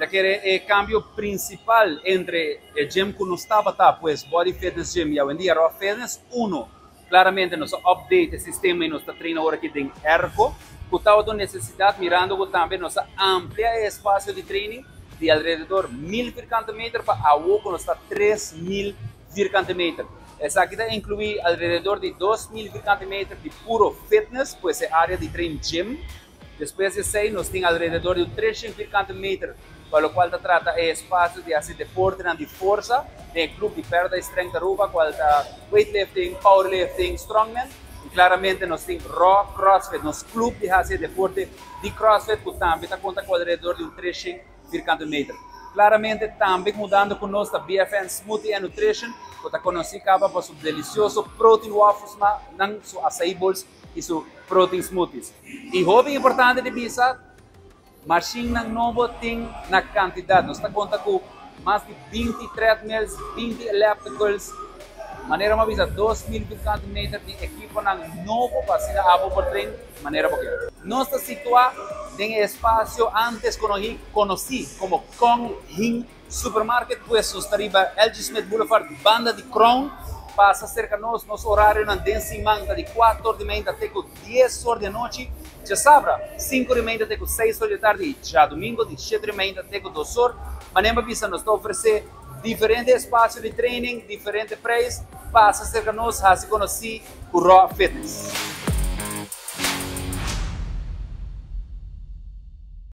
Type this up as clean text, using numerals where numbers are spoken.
que el cambio principal entre el gym que nos estaba, pues Body Fitness Gym y hoy en día Raw Fitness, uno, claramente nos update el sistema y nos treina ahora aquí en ERCO, que estaba de necesidad, mirando que también nos amplia el espacio de training de alrededor 1000 metros para agua que nos está 3000 metros. Esa aquí incluye alrededor de 2000 metros de puro fitness, pues el área de training gym. Después de 6 nos tiene alrededor de 300 metros, para lo cual trata el espacio de hacer deporte de fuerza, de club de pérdida de strength aruba, cual está weightlifting, powerlifting, strongman, y claramente nos tiene raw crossfit, nos club de hacer deporte de crossfit, que también cuenta con alrededor de 300 metros. Claramente también mudando con nuestra BFN Smoothie and Nutrition, que está conocida por su delicioso protein waffles, su açaí bowls y su protein smoothies. Y hobby importante de bisa, machine novo tem na cantidad, nos está conta com mais de 20 treadmills, 20 ellipticals, maneira uma visa 2000 metros de equipo na novo para ser abo por treino, maneira porque nós está situado em espaço antes conheci como Kong Hin Supermarket, pues nos arriba LG Smith Boulevard, banda de Crown. Passa cerca de nós, nosso horário na Densimanga de 4 da manhã até 10 horas da noite. Já sabe, 5 da manhã até 6 horas da tarde. Já domingo, de 7 da manhã até 2 horas. Manema Bisa nos está oferecendo diferentes espaços de training, diferentes preços. Passa cerca de nós, assim conheci o Raw Fitness.